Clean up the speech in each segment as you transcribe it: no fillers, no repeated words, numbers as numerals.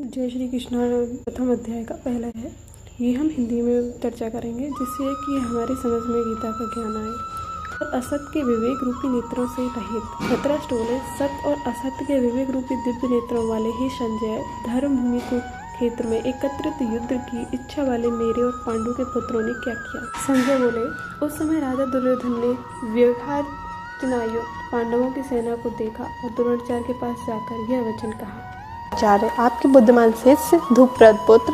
जय श्री कृष्ण प्रथम अध्याय का पहला है। ये हम हिंदी में चर्चा करेंगे जिससे कि हमारी समझ में गीता का ज्ञान आए। और असत के विवेक रूपी नेत्रों से रहित धृतराष्ट्र बोले, सत्य और असत्य के विवेक रूपी दिव्य नेत्रों वाले ही संजय, धर्म भूमि को क्षेत्र में एकत्रित युद्ध की इच्छा वाले मेरे और पांडु के पुत्रों ने क्या किया। संजय बोले, उस समय राजा दुर्योधन ने व्यवहारयुक्त पांडवों की सेना को देखा और द्रोणाचार्य के पास जाकर यह वचन कहा। आचार्य, आपके बुद्धिमान शिष्य धूप्रद पुत्र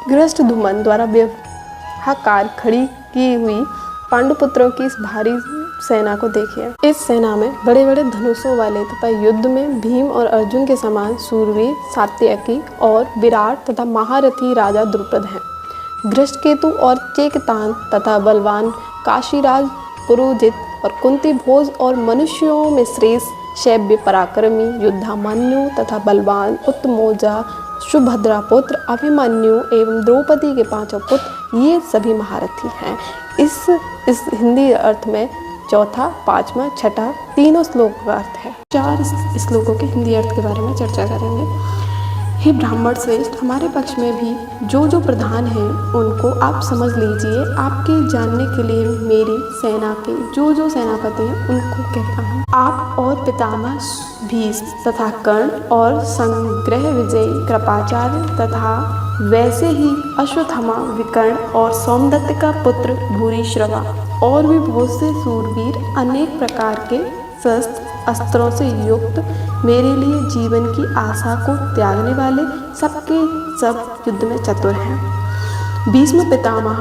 गृहस्थधूमन द्वारा व्यवहार खड़ी की हुई पांडुपुत्रों की इस भारी सेना को देखिए। इस सेना में बड़े बड़े धनुषों वाले तथा युद्ध में भीम और अर्जुन के समान सूरवीर सात्यकी और विराट तथा महारथी राजा द्रुपद हैं। धृष्टकेतु और चेकितान तथा बलवान काशीराज पुरोजित और कुंती भोज और मनुष्यों में श्रेष्ठ शैव्य पराक्रमी युद्धामन्यु तथा बलवान उत्तमौजा सुभद्रा पुत्र अभिमन्यु एवं द्रौपदी के पांचों पुत्र, ये सभी महारथी हैं। इस हिंदी अर्थ में चौथा, पांचवा, छठा तीनों श्लोक का अर्थ है। 4 श्लोकों के हिंदी अर्थ के बारे में चर्चा करेंगे। हे ब्राह्मण श्रेष्ठ, हमारे पक्ष में भी जो प्रधान हैं उनको आप समझ लीजिए। आपके जानने के लिए मेरी सेना के जो सेनापति हैं उनको कहता हूँ। आप और पितामह भीष्म तथा कर्ण और संग्रह विजय कृपाचार्य तथा वैसे ही अश्वत्थामा विकर्ण और सोमदत्त का पुत्र भूरिश्रवा और भी बहुत से सूरवीर अनेक प्रकार के शस्त्र अस्त्रों से युक्त मेरे लिए जीवन की आशा को त्यागने वाले सबके सब युद्ध में चतुर हैं। भीष्म पितामह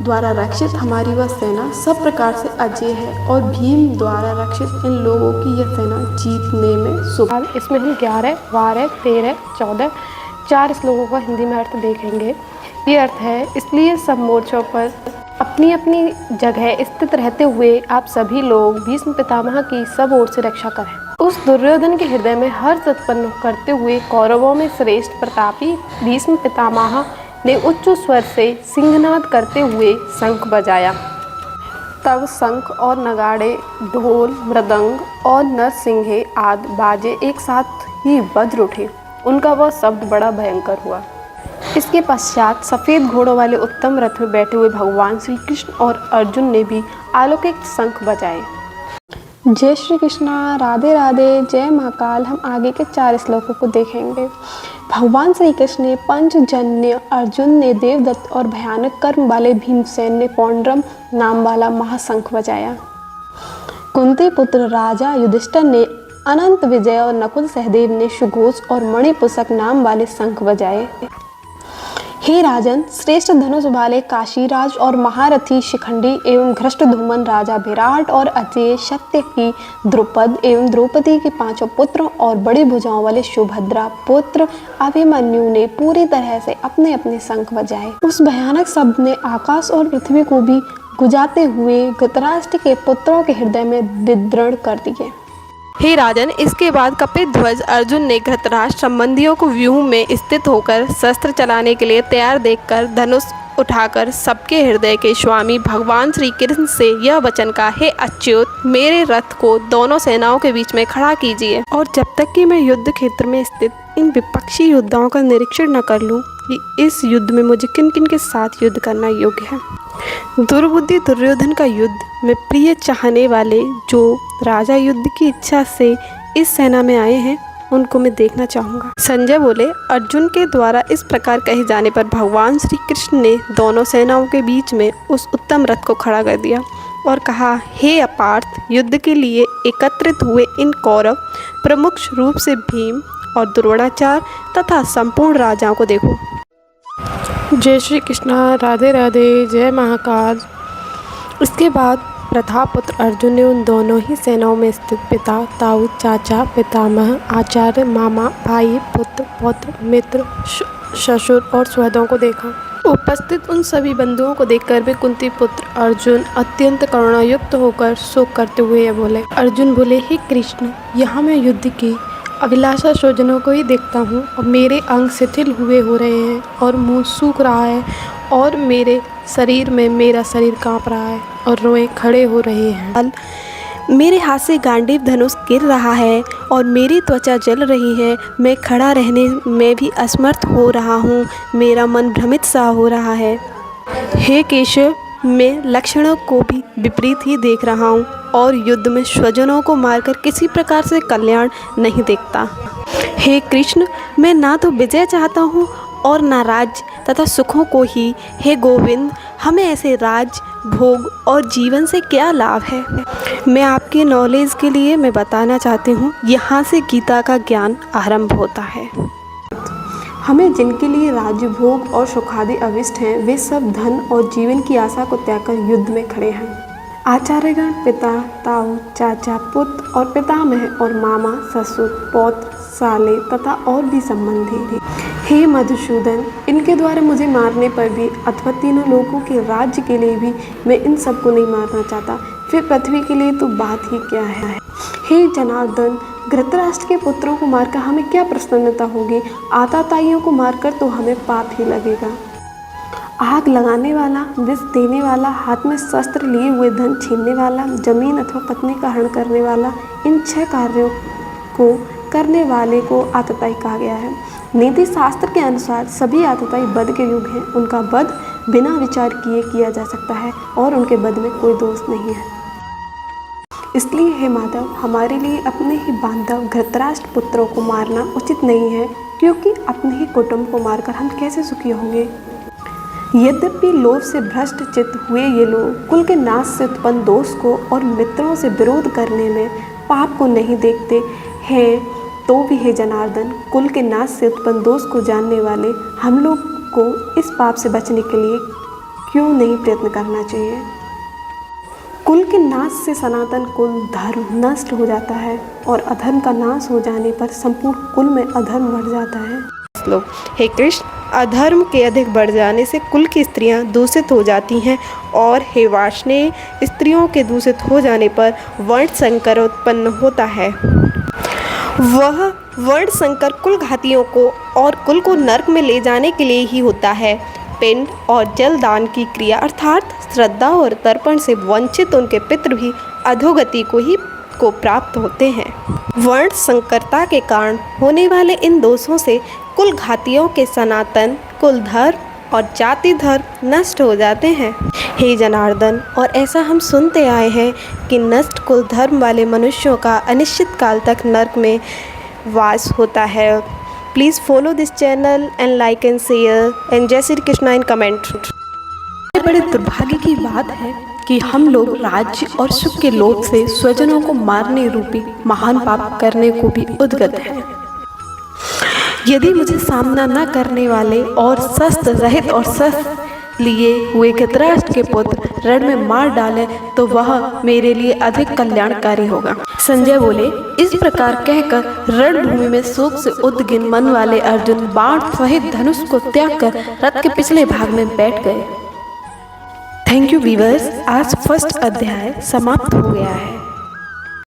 द्वारा रक्षित हमारी वह सेना सब प्रकार से अजय है और भीम द्वारा रक्षित इन लोगों की यह सेना जीतने में शुभ। इसमें हम 11, 12, 13, 14 4 श्लोकों का हिंदी में अर्थ देखेंगे। ये अर्थ है, इसलिए सब मोर्चों पर अपनी अपनी जगह स्थित रहते हुए आप सभी लोग भीष्म पितामह की सब ओर से रक्षा करें। उस दुर्योधन के हृदय में हर्ष उत्पन्न करते हुए कौरवों में श्रेष्ठ प्रतापी भीष्म पितामह ने उच्च स्वर से सिंहनाद करते हुए शंख बजाया। तब शंख और नगाड़े, ढोल, मृदंग और नरसिंहे आदि बाजे एक साथ ही वज्र उठे। उनका वह शब्द बड़ा भयंकर हुआ। इसके पश्चात सफ़ेद घोड़ों वाले उत्तम रथ में बैठे हुए भगवान श्री कृष्ण और अर्जुन ने भी अलौकिक शंख बजाए। जय श्री कृष्णा, राधे राधे, जय महाकाल। हम आगे के 4 श्लोकों को देखेंगे। भगवान श्री कृष्ण ने पंचजन्य, अर्जुन ने देवदत्त और भयानक कर्म वाले भीमसेन ने पौंड्रम नाम वाला महाशंख बजाया। कुंती पुत्र राजा युधिष्ठिर ने अनंत विजय और नकुल सहदेव ने सुघोष और मणिपुषक नाम वाले शंख बजाए। हे राजन, श्रेष्ठ धनुष वाले काशीराज और महारथी शिखंडी एवं धृष्टद्युम्न राजा विराट और अजय सत्यकी द्रुपद एवं द्रौपदी के पांचों पुत्रों और बड़ी भुजाओं वाले सुभद्रा पुत्र अभिमन्यु ने पूरी तरह से अपने अपने शंख बजाए। उस भयानक शब्द ने आकाश और पृथ्वी को भी गुजाते हुए धृतराष्ट्र के पुत्रों के हृदय में विदृढ़ कर दिए। हे राजन, इसके बाद कपिध्वज अर्जुन ने धृतराष्ट्र संबंधियों को व्यूह में स्थित होकर शस्त्र चलाने के लिए तैयार देखकर धनुष उठाकर सबके हृदय के स्वामी भगवान श्री कृष्ण से यह वचन कहा, हे अच्युत, मेरे रथ को दोनों सेनाओं के बीच में खड़ा कीजिए और जब तक कि मैं युद्ध क्षेत्र में स्थित इन विपक्षी योद्धाओं का निरीक्षण न कर लूं कि इस युद्ध में मुझे किन किन के साथ युद्ध करना योग्य है। दुर्बुद्धि दुर्योधन का युद्ध में प्रिय चाहने वाले जो राजा युद्ध की इच्छा से इस सेना में आए हैं उनको मैं देखना चाहूँगा। संजय बोले, अर्जुन के द्वारा इस प्रकार कहे जाने पर भगवान श्री कृष्ण ने दोनों सेनाओं के बीच में उस उत्तम रथ को खड़ा कर दिया और कहा, हे अपार्थ, युद्ध के लिए एकत्रित हुए इन कौरव प्रमुख रूप से भीम और द्रोणाचार्य तथा संपूर्ण राजाओं को देखो। जय श्री कृष्णा, राधे राधे, जय महाकाल। इसके बाद प्रतापपुत्र अर्जुन ने उन दोनों ही सेनाओं में स्थित पिता, ताऊ, चाचा, पितामह, आचार्य, मामा, भाई, पुत्र, पौत्र, मित्र, ससुर और सुहृदों को देखा। उपस्थित उन सभी बंधुओं को देखकर भी कुंती पुत्र अर्जुन अत्यंत करुणायुक्त होकर शोक करते हुए बोले। अर्जुन बोले, हे कृष्ण, यहाँ मैं युद्ध की अभिलाषा स्वजनों को ही देखता हूँ और मेरे अंग शिथिल हुए हो रहे हैं और मुंह सूख रहा है और मेरे शरीर में मेरा शरीर कांप रहा है और रोए खड़े हो रहे हैं। मेरे हाथ से गांडीव धनुष गिर रहा है और मेरी त्वचा जल रही है। मैं खड़ा रहने में भी असमर्थ हो रहा हूँ। मेरा मन भ्रमित सा हो रहा है। हे केशव, मैं लक्षणों को भी विपरीत ही देख रहा हूँ और युद्ध में स्वजनों को मारकर किसी प्रकार से कल्याण नहीं देखता। हे कृष्ण, मैं ना तो विजय चाहता हूँ और ना राज्य तथा सुखों को ही। हे गोविंद, हमें ऐसे राज भोग और जीवन से क्या लाभ है? मैं आपके नॉलेज के लिए मैं बताना चाहती हूँ, यहाँ से गीता का ज्ञान आरंभ होता है। हमें जिनके लिए राज्य भोग और सुखादि अविष्ट हैं, वे सब धन और जीवन की आशा को त्याग कर युद्ध में खड़े हैं। आचार्यगण, पिता, ताऊ, चाचा, पुत्र और पितामह और मामा, ससुर, पौत्र, साले तथा और भी संबंधी। हे मधुसूदन, इनके द्वारा मुझे मारने पर भी अथवा तीनों लोगों के राज्य के लिए भी मैं इन सबको नहीं मारना चाहता, फिर पृथ्वी के लिए तो बात ही क्या है। हे जनार्दन, धृतराष्ट्र के पुत्रों को मारकर हमें क्या प्रसन्नता होगी? आताताइयों को मारकर तो हमें पाप ही लगेगा। आग लगाने वाला, विष देने वाला, हाथ में शस्त्र लिए हुए धन छीनने वाला, जमीन अथवा पत्नी का हरण करने वाला, इन 6 कार्यों को करने वाले को आतताई कहा गया है। नीति शास्त्र के अनुसार सभी आतताई वध के युग हैं। उनका वध बिना विचार किए किया जा सकता है और उनके वध में कोई दोष नहीं है। इसलिए हे माधव, हमारे लिए अपने ही बांधव धृतराष्ट्र पुत्रों को मारना उचित नहीं है, क्योंकि अपने ही कुटुंब को मारकर हम कैसे सुखी होंगे। यद्यपि लोभ से भ्रष्ट चित्त हुए ये लोग कुल के नाश से उत्पन्न दोष को और मित्रों से विरोध करने में पाप को नहीं देखते हैं, तो भी हे जनार्दन, कुल के नाश से उत्पन्न दोष को जानने वाले हम लोग को इस पाप से बचने के लिए क्यों नहीं प्रयत्न करना चाहिए। कुल के नाश से सनातन कुल धर्म नष्ट हो जाता है और अधर्म का नाश हो जाने पर संपूर्ण कुल में अधर्म बढ़ जाता है। श्लोक। हे कृष्ण, अधर्म के अधिक बढ़ जाने से कुल की स्त्रियां दूषित हो जाती हैं और हे वार्ष्णेय, स्त्रियों के दूषित हो जाने पर वर्ण संकर उत्पन्न होता है। वह वर्ण संकर कुल घातियों को और कुल को नरक में ले जाने के लिए ही होता है। पिंड और जल दान की क्रिया अर्थात श्रद्धा और तर्पण से वंचित उनके पितृ भी अधोगति को प्राप्त होते हैं। वर्ण संकरता के कारण होने वाले इन दोषों से कुल घातियों के सनातन कुल धर्म और जाति धर्म नष्ट हो जाते हैं। हे जनार्दन, और ऐसा हम सुनते आए हैं कि नष्ट कुल धर्म वाले मनुष्यों का अनिश्चित काल तक नरक में वास होता है। Please follow this channel and like and share and जय श्री कृष्णा इन कमेंट। बड़े दुर्भाग्य की बात है कि हम लोग राज्य और सुख के लोभ से स्वजनों को मारने रूपी महान पाप करने को भी उद्यत हैं। यदि मुझे सामना न करने वाले और शस्त्र रहित और शस्त्र लिए हुए धृतराष्ट्र के पुत्र रण में मार डाले तो वह मेरे लिए अधिक कल्याणकारी होगा। संजय बोले। इस प्रकार कहकर रणभूमि में शोक से उद्गिन मन वाले अर्जुन बाण सहित धनुष को त्याग कर रथ के पिछले भाग में बैठ गए। थैंक यू वीवर्स, आज फर्स्ट अध्याय समाप्त हो गया है।